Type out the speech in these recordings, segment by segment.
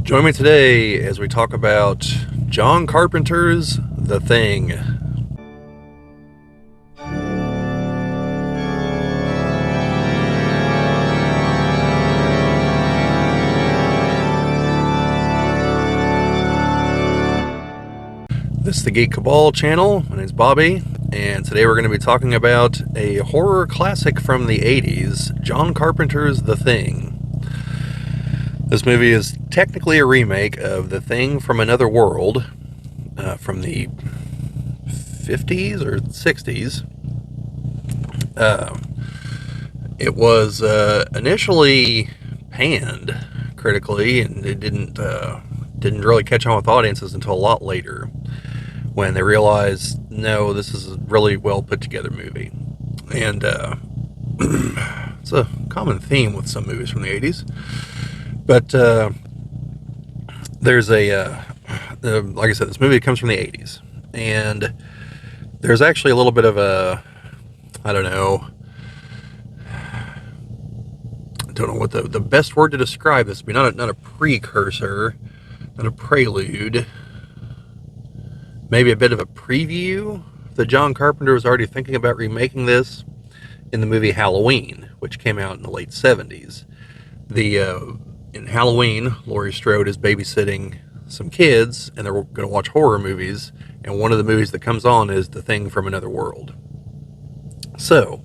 Join me today as we talk about John Carpenter's The Thing. This is the Geek Cabal channel. My name's Bobbie, and today we're going to be talking about a horror classic from the 80s, John Carpenter's The Thing. This movie is technically a remake of The Thing from Another World from the 50s or 60s. It was initially panned critically, and it didn't really catch on with audiences until a lot later, when they realized, no, this is a really well put together movie. And it's a common theme with some movies from the 80s. But there's like I said, this movie comes from the 80s. And there's actually a little bit of a, I don't know what the best word to describe this would be. Not a precursor, not a prelude. Maybe a bit of a preview that John Carpenter was already thinking about remaking this in the movie Halloween, which came out in the late 70s. In Halloween, Laurie Strode is babysitting some kids, and they're going to watch horror movies, and one of the movies that comes on is The Thing from Another World. So,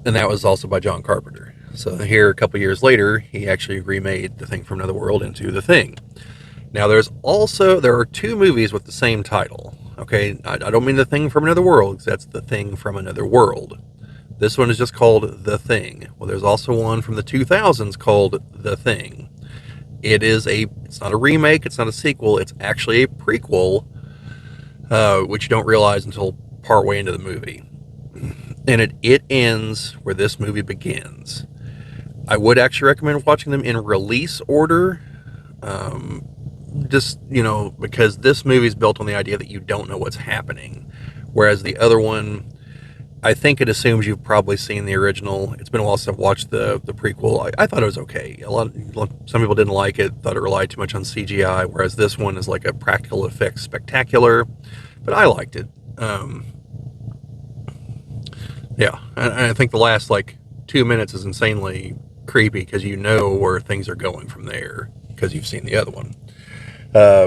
and that was also by John Carpenter. So here, a couple years later, he actually remade The Thing from Another World into The Thing. Now, there are two movies with the same title. Okay, I don't mean The Thing from Another World, because that's The Thing from Another World. This one is just called The Thing. Well, there's also one from the 2000s called The Thing. It's not a remake, it's not a sequel, it's actually a prequel, which you don't realize until partway into the movie. And it ends where this movie begins. I would actually recommend watching them in release order, because this movie is built on the idea that you don't know what's happening. Whereas the other one, I think it assumes you've probably seen the original. It's been a while since I've watched the prequel. I thought it was okay. Some people didn't like it, thought it relied too much on CGI, whereas this one is like a practical effects spectacular. But I liked it. Yeah, and I think the last 2 minutes is insanely creepy because you know where things are going from there because you've seen the other one,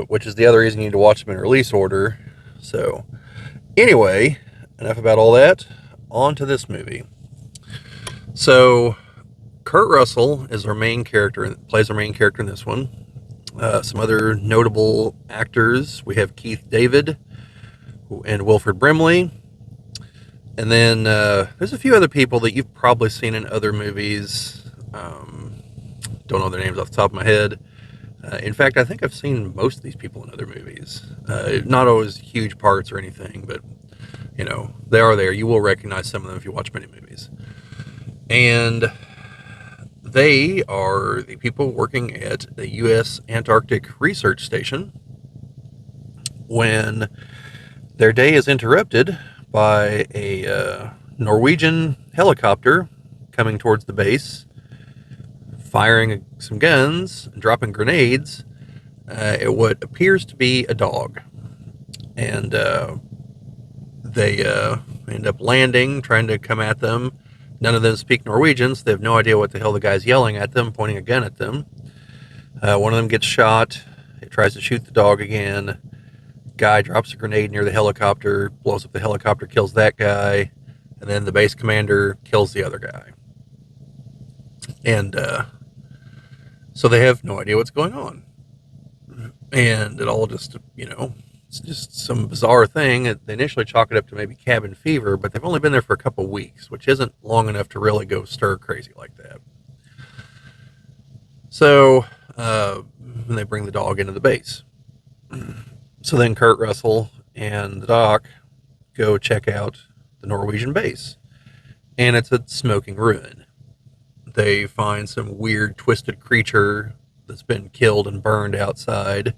which is the other reason you need to watch them in release order. So, anyway, enough about all that. On to this movie. So, Kurt Russell is our main character, plays our main character in this one. Some other notable actors. We have Keith David and Wilford Brimley. And then there's a few other people that you've probably seen in other movies. Don't know their names off the top of my head. In fact, I think I've seen most of these people in other movies. Not always huge parts or anything, but they are there. You will recognize some of them if you watch many movies. And they are the people working at the U.S. Antarctic Research Station when their day is interrupted by a Norwegian helicopter coming towards the base, firing some guns, and dropping grenades at what appears to be a dog. And they end up landing, trying to come at them. None of them speak Norwegian, so they have no idea what the hell the guy's yelling at them, pointing a gun at them. One of them gets shot. It tries to shoot the dog again. Guy drops a grenade near the helicopter, blows up the helicopter, kills that guy, and then the base commander kills the other guy. And so they have no idea what's going on. And it all just, it's just some bizarre thing. They initially chalk it up to maybe cabin fever, but they've only been there for a couple weeks, which isn't long enough to really go stir crazy like that. So when they bring the dog into the base. So then Kurt Russell and the doc go check out the Norwegian base. And it's a smoking ruin. They find some weird twisted creature that's been killed and burned outside.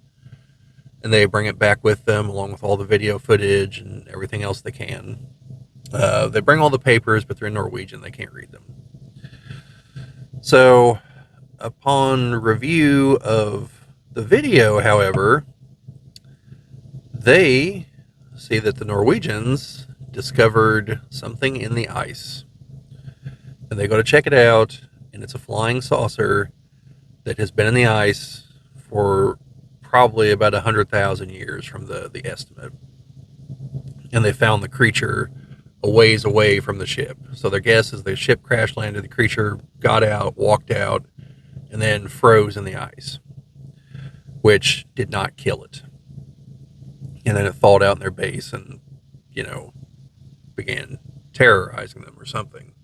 And they bring it back with them along with all the video footage and everything else they can. They bring all the papers, but they're in Norwegian. They can't read them. So upon review of the video, however, they see that the Norwegians discovered something in the ice. And they go to check it out, and it's a flying saucer that has been in the ice for probably about 100,000 years from the estimate. And they found the creature a ways away from the ship. So their guess is the ship crash landed, the creature got out, walked out, and then froze in the ice, which did not kill it. And then it thawed out in their base and, began terrorizing them or something.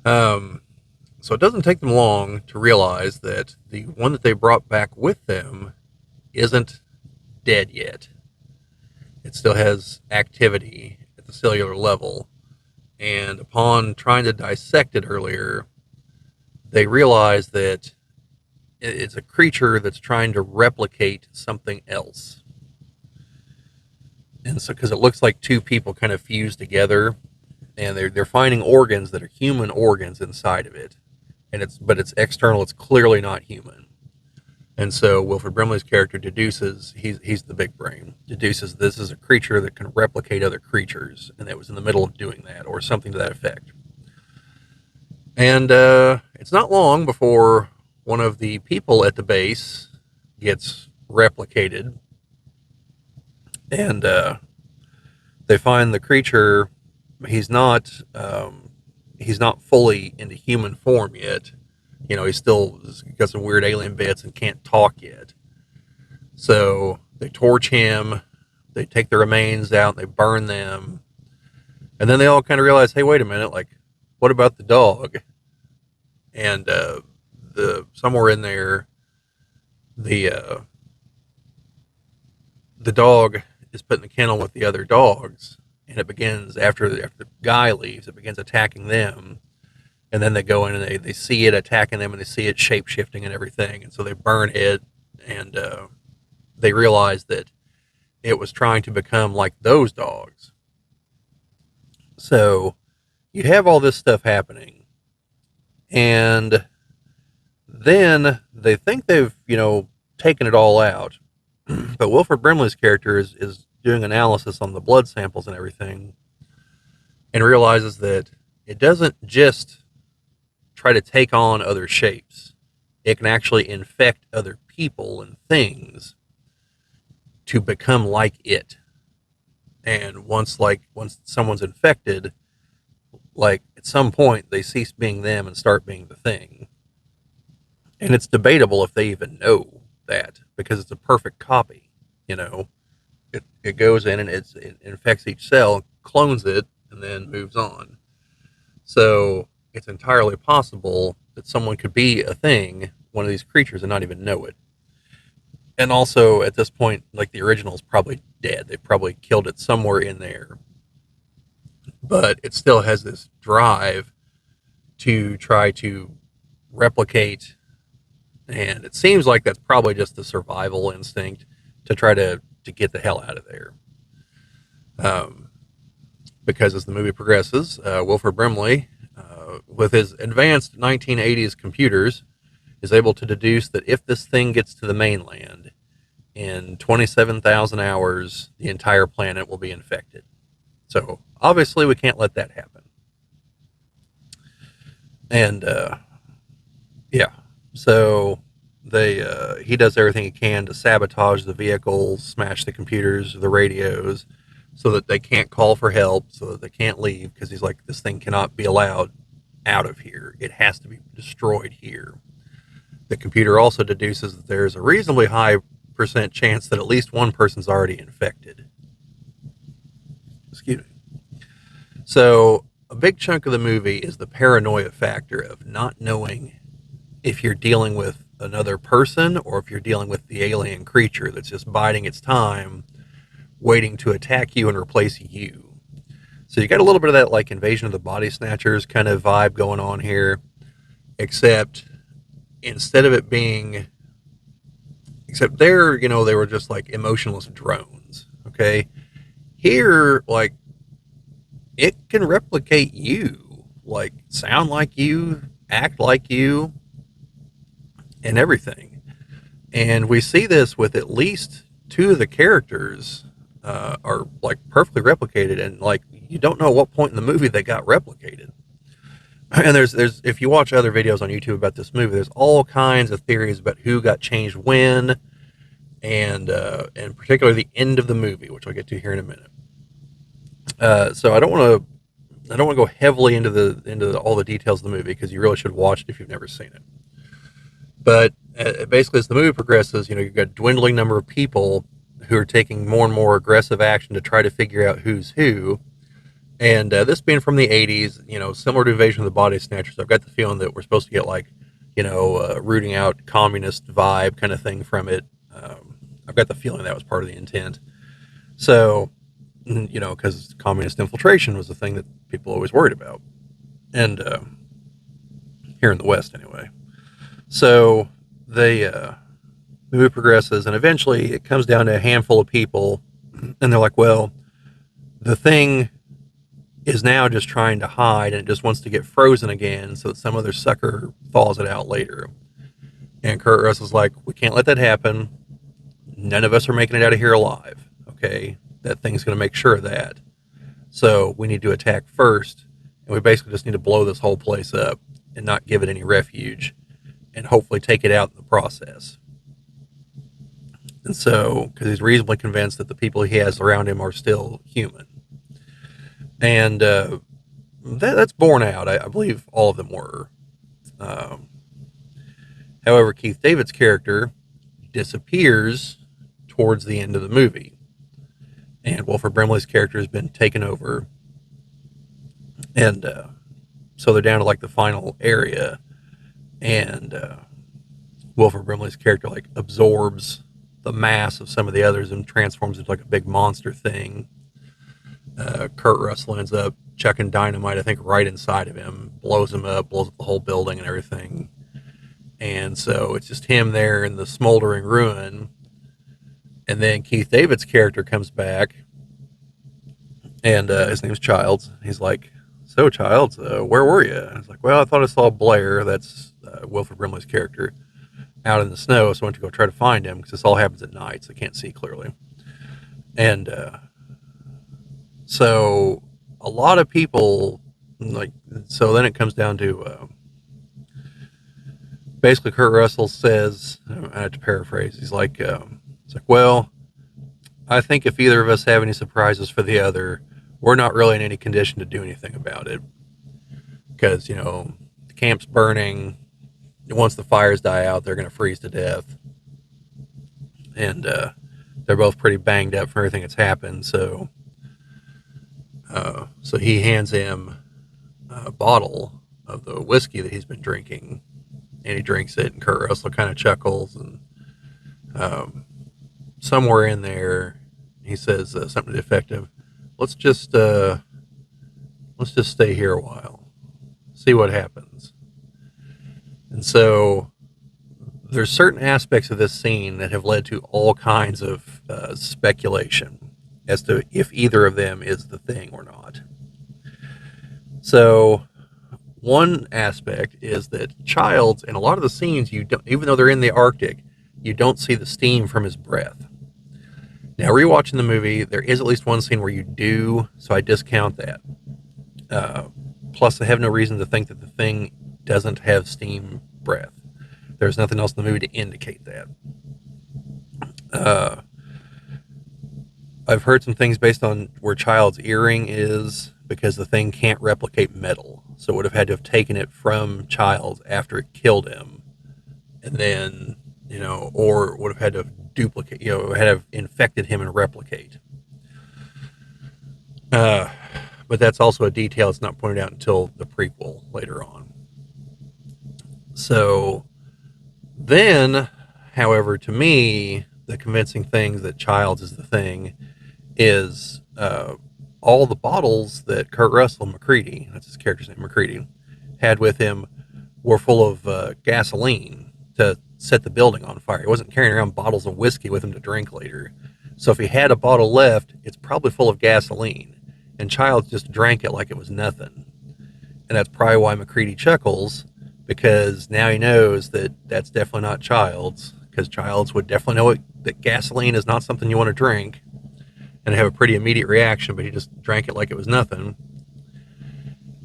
So it doesn't take them long to realize that the one that they brought back with them isn't dead yet. It still has activity at the cellular level. And upon trying to dissect it earlier, they realize that it's a creature that's trying to replicate something else. And so, because it looks like two people kind of fused together, and they're finding organs that are human organs inside of it, but it's external. It's clearly not human. And so Wilford Brimley's character deduces, he's the big brain, deduces this is a creature that can replicate other creatures, and that was in the middle of doing that, or something to that effect. And it's not long before one of the people at the base gets replicated, and they find the creature. He's not fully into human form yet. He's still got some weird alien bits and can't talk yet. So they torch him, they take the remains out, they burn them, and then they all kind of realize, hey, wait a minute, like, what about the dog? And somewhere in there, the dog is put in the kennel with the other dogs, and it begins, after the guy leaves, it begins attacking them. And then they go in and they see it attacking them, and they see it shape-shifting and everything. And so they burn it, and they realize that it was trying to become like those dogs. So you have all this stuff happening, and then they think they've, taken it all out. But Wilford Brimley's character is doing analysis on the blood samples and everything, and realizes that it doesn't just try to take on other shapes. It can actually infect other people and things to become like it. And once someone's infected, like, at some point they cease being them and start being the thing. And it's debatable if they even know that, because it's a perfect copy. It goes in and it infects each cell, clones it, and then moves on. So it's entirely possible that someone could be a thing, one of these creatures, and not even know it. And also, at this point, like, the original is probably dead. They probably killed it somewhere in there. But it still has this drive to try to replicate, and it seems like that's probably just the survival instinct to try to get the hell out of there. Because as the movie progresses, Wilford Brimley, with his advanced 1980s computers, is able to deduce that if this thing gets to the mainland, in 27,000 hours, the entire planet will be infected. So, obviously, we can't let that happen. And, so he does everything he can to sabotage the vehicles, smash the computers, the radios, so that they can't call for help, so that they can't leave, because he's like, this thing cannot be allowed out of here. It has to be destroyed here. The computer also deduces that there's a reasonably high % chance that at least one person's already infected. Excuse me. So a big chunk of the movie is the paranoia factor of not knowing if you're dealing with another person or if you're dealing with the alien creature that's just biding its time, waiting to attack you and replace you. So you got a little bit of that, like, Invasion of the Body Snatchers kind of vibe going on here, except instead of it being, except there, they were just like emotionless drones. Okay. Here, like, it can replicate you, like, sound like you, act like you, and everything. And we see this with at least two of the characters are like perfectly replicated, and like you don't know what point in the movie they got replicated. And there's if you watch other videos on YouTube about this movie, there's all kinds of theories about who got changed when, and particularly the end of the movie, which I'll get to here in a minute. So I don't want to go heavily into all the details of the movie because you really should watch it if you've never seen it. But basically, as the movie progresses, you know, you've got a dwindling number of people who are taking more and more aggressive action to try to figure out who's who. And this being from the 80s, you know, similar to Invasion of the Body Snatchers, I've got the feeling that we're supposed to get like, you know, rooting out communist vibe kind of thing from it. I've got the feeling that was part of the intent. So, you know, because communist infiltration was the thing that people always worried about. And here in the West, anyway. So the movie progresses, and eventually it comes down to a handful of people, and they're like, well, the thing is now just trying to hide, and it just wants to get frozen again so that some other sucker thaws it out later. And Kurt Russell's like, we can't let that happen. None of us are making it out of here alive, okay? That thing's going to make sure of that. So we need to attack first, and we basically just need to blow this whole place up and not give it any refuge, and hopefully take it out in the process. And so, because he's reasonably convinced that the people he has around him are still human. And that's borne out. I believe all of them were. However, Keith David's character disappears towards the end of the movie. And Wilford Brimley's character has been taken over. And so they're down to like the final area. And Wilford Brimley's character like absorbs the mass of some of the others and transforms into like a big monster thing. Kurt Russell ends up chucking dynamite, I think, right inside of him, blows him up, blows up the whole building and everything. And so it's just him there in the smoldering ruin. And then Keith David's character comes back, and his name's Childs. He's like, so Childs, where were you? And I was like, well, I thought I saw Blair, that's Wilford Brimley's character, out in the snow, so I went to go try to find him, because this all happens at night, so I can't see clearly. And so a lot of people, like, so then it comes down to, basically Kurt Russell says, I have to paraphrase, he's like, it's like, well, I think if either of us have any surprises for the other, we're not really in any condition to do anything about it. Because, you know, the camp's burning. Once the fires die out, they're going to freeze to death. And they're both pretty banged up from everything that's happened. So he hands him a bottle of the whiskey that he's been drinking. And he drinks it, and Kurt Russell kind of chuckles. And somewhere in there, he says something to the effect of, let's just stay here a while, see what happens. And so there's certain aspects of this scene that have led to all kinds of speculation as to if either of them is the thing or not. So one aspect is that Childs, in a lot of the scenes, you don't, even though they're in the Arctic, you don't see the steam from his breath. Now, rewatching the movie, there is at least one scene where you do, so I discount that. Plus, I have no reason to think that the thing doesn't have steam breath. There's nothing else in the movie to indicate that. I've heard some things based on where Child's earring is, because the thing can't replicate metal. So it would have had to have taken it from Childs after it killed him. And then, you know, or would have had to duplicate, you know, had to have infected him and replicate. But that's also a detail that's not pointed out until the prequel later on. So then, however, to me, the convincing thing that Childs is the thing is all the bottles that Kurt Russell, McCready, that's his character's name, McCready, had with him were full of gasoline to set the building on fire. He wasn't carrying around bottles of whiskey with him to drink later. So if he had a bottle left, it's probably full of gasoline. And Childs just drank it like it was nothing. And that's probably why McCready chuckles, because now he knows that that's definitely not Childs, because Childs would definitely know that gasoline is not something you want to drink, and have a pretty immediate reaction, but he just drank it like it was nothing.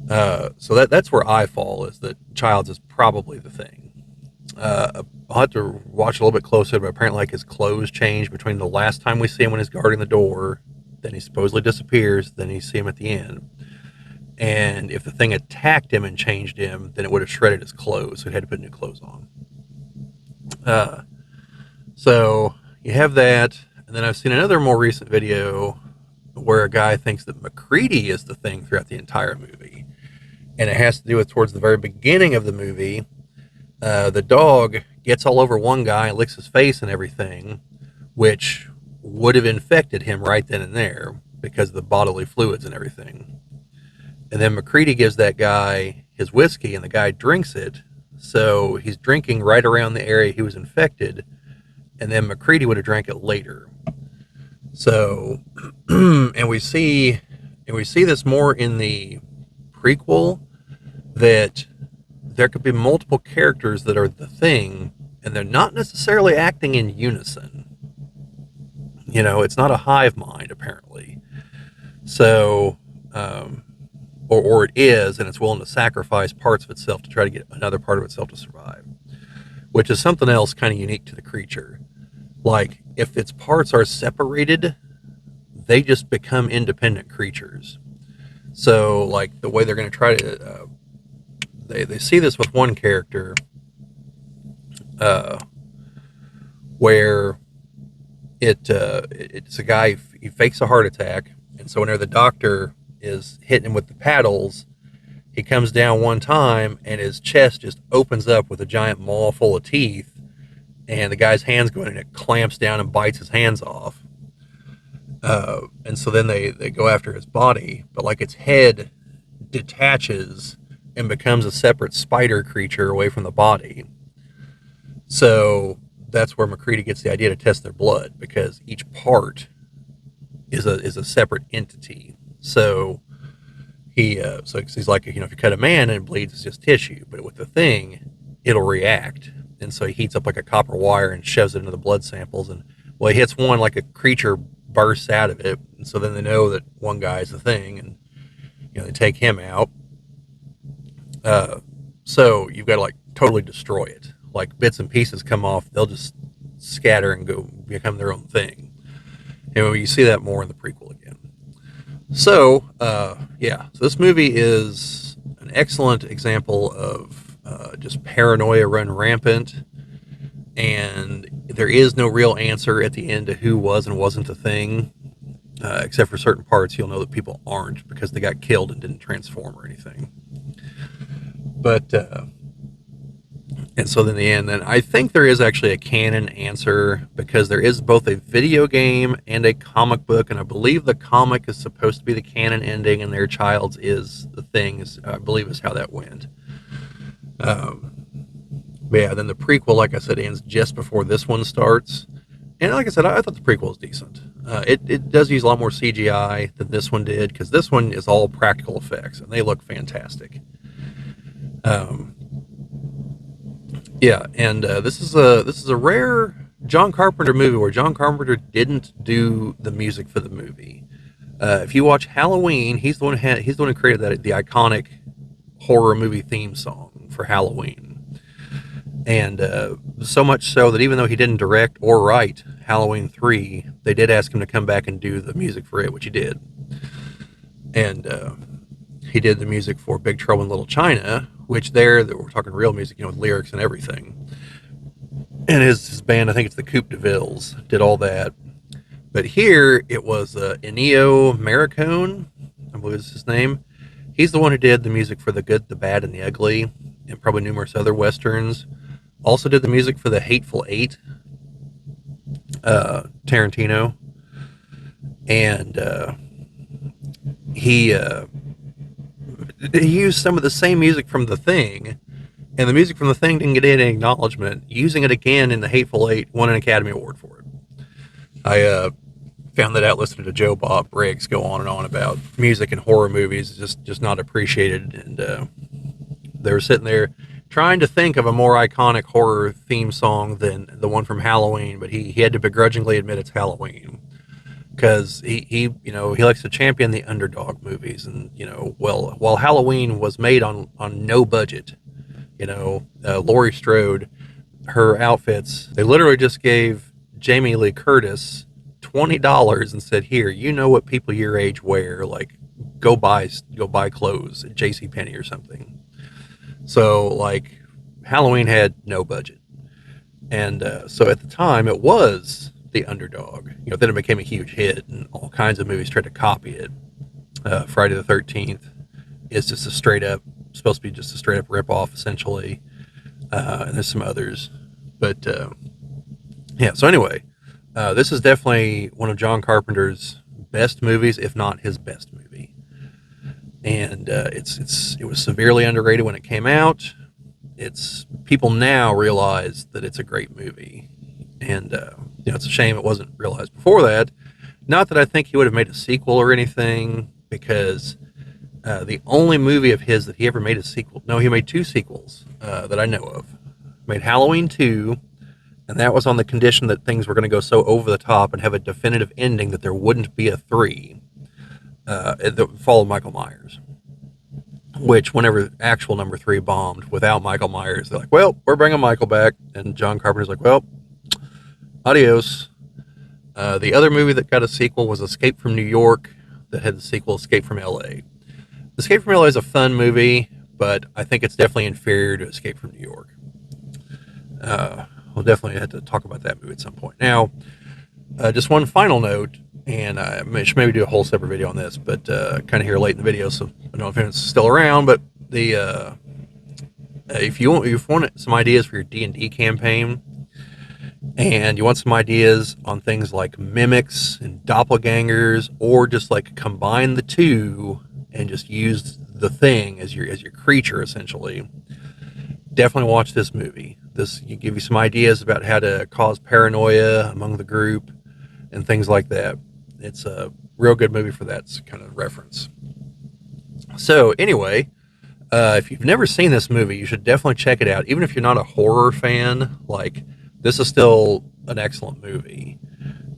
So that's where I fall, is that Childs is probably the thing. I'll have to watch a little bit closer, but apparently like his clothes change between the last time we see him when he's guarding the door, then he supposedly disappears, then you see him at the end. And if the thing attacked him and changed him, then it would have shredded his clothes, so he had to put new clothes on. So you have that, and then I've seen another more recent video where a guy thinks that MacReady is the thing throughout the entire movie. And it has to do with towards the very beginning of the movie, the dog gets all over one guy, licks his face and everything, which would have infected him right then and there because of the bodily fluids and everything. And then MacReady gives that guy his whiskey, and the guy drinks it. So he's drinking right around the area he was infected, and then MacReady would have drank it later. So, and we see this more in the prequel, that there could be multiple characters that are the thing, and they're not necessarily acting in unison. You know, it's not a hive mind, apparently. So, or it is, and it's willing to sacrifice parts of itself to try to get another part of itself to survive, which is something else kind of unique to the creature. Like, if its parts are separated, they just become independent creatures. So, like, the way they're going to try to, they see this with one character, where it's a guy, he fakes a heart attack, and so whenever the doctor is hitting him with the paddles, he comes down one time and his chest just opens up with a giant maw full of teeth, and the guy's hands go in and it clamps down and bites his hands off. And so then they go after his body, but like its head detaches and becomes a separate spider creature away from the body. So that's where MacReady gets the idea to test their blood, because each part is a separate entity. So he's like, you know, if you cut a man and it bleeds, it's just tissue, but with the thing, it'll react. And so he heats up like a copper wire and shoves it into the blood samples, and well, he hits one, like a creature bursts out of it, and so then they know that one guy is the thing, and you know, they take him out. So you've got to like totally destroy it. Like bits and pieces come off, they'll just scatter and go become their own thing. And you see that more in the prequel again. So, so this movie is an excellent example of just paranoia run rampant, and there is no real answer at the end to who was and wasn't the thing, except for certain parts you'll know that people aren't because they got killed and didn't transform or anything. But, and so in the end, then I think there is actually a canon answer, because there is both a video game and a comic book, and I believe the comic is supposed to be the canon ending, and their Childs is the thing, I believe is how that went. But yeah, then the prequel, like I said, ends just before this one starts. And like I said, I thought the prequel was decent. It does use a lot more CGI than this one did, because this one is all practical effects, and they look fantastic. This is a rare John Carpenter movie where John Carpenter didn't do the music for the movie. If you watch Halloween, he's the one who created the iconic horror movie theme song for Halloween. And so much so that even though he didn't direct or write Halloween 3, they did ask him to come back and do the music for it, which he did. And he did the music for Big Trouble in Little China, which we're talking real music, you know, with lyrics and everything. And his band, I think it's the Coupe de Villes, did all that. But here it was Ennio Morricone, I believe is his name. He's the one who did the music for The Good, the Bad, and the Ugly, and probably numerous other westerns. Also did the music for The Hateful Eight, Tarantino. And he used some of the same music from The Thing, and the music from The Thing didn't get any acknowledgement. Using it again in The Hateful Eight won an Academy Award for it. I found that out listening to Joe Bob Briggs go on and on about music in horror movies, just not appreciated. And they were sitting there, trying to think of a more iconic horror theme song than the one from Halloween, but he had to begrudgingly admit it's Halloween because he likes to champion the underdog movies, and well, while Halloween was made on no budget, Laurie Strode, her outfits, they literally just gave Jamie Lee Curtis $20 and said, "Here, you know what people your age wear, like go buy clothes at JCPenney or something." So, like, Halloween had no budget. And so at the time, it was the underdog. Then it became a huge hit, and all kinds of movies tried to copy it. Friday the 13th is just supposed to be just a straight up ripoff, essentially. And there's some others. But, yeah, so anyway, this is definitely one of John Carpenter's best movies, if not his best movie. And it was severely underrated when it came out. People now realize that it's a great movie, and it's a shame it wasn't realized before that. Not that I think he would have made a sequel or anything, because the only movie of his that he ever made a sequel, no, he made 2 sequels that I know of. He made Halloween 2, and that was on the condition that things were going to go so over the top and have a definitive ending that there wouldn't be a 3. That followed Michael Myers, which whenever actual number 3 bombed without Michael Myers, they're like, well, we're bringing Michael back. And John Carpenter's like, well, adios. The other movie that got a sequel was Escape from New York, that had the sequel Escape from LA. Escape from LA is a fun movie, but I think it's definitely inferior to Escape from New York. We'll definitely have to talk about that movie at some point. Now, just one final note, and I should maybe do a whole separate video on this, but kind of here late in the video, so I don't know if it's still around, but if you want some ideas for your D&D campaign, and you want some ideas on things like mimics and doppelgangers, or just like combine the two and just use the thing as your creature, essentially, definitely watch this movie. This will give you some ideas about how to cause paranoia among the group and things like that. It's a real good movie for that kind of reference. So anyway, if you've never seen this movie, you should definitely check it out. Even if you're not a horror fan, like, this is still an excellent movie.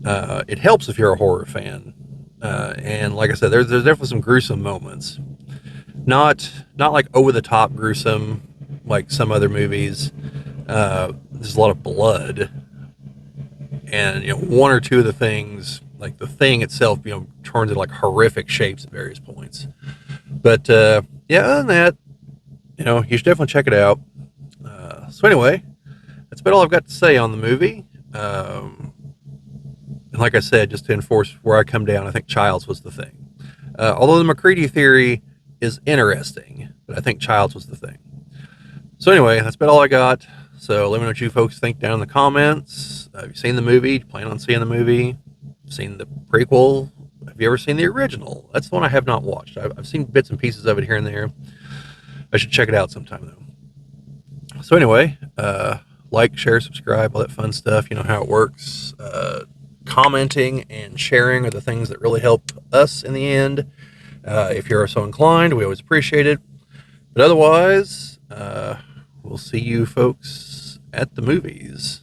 It helps if you're a horror fan. And like I said, there's definitely some gruesome moments. Not like over the top gruesome like some other movies. There's a lot of blood, and one or two of the things, like the thing itself, turns into like horrific shapes at various points. But yeah, other than that, you should definitely check it out. So anyway, that's about all I've got to say on the movie. And like I said, just to enforce where I come down, I think Childs was the thing. Although the McCready theory is interesting, but I think Childs was the thing. So anyway, that's about all I got. So let me know what you folks think down in the comments. Have you seen the movie? Do you plan on seeing the movie? Seen the prequel? Have you ever seen the original? That's the one I have not watched. I've seen bits and pieces of it here and there. I should check it out sometime, though. So anyway, like, share, subscribe, all that fun stuff. You know how it works. Commenting and sharing are the things that really help us in the end. If you're so inclined, we always appreciate it. But otherwise, we'll see you folks at the movies.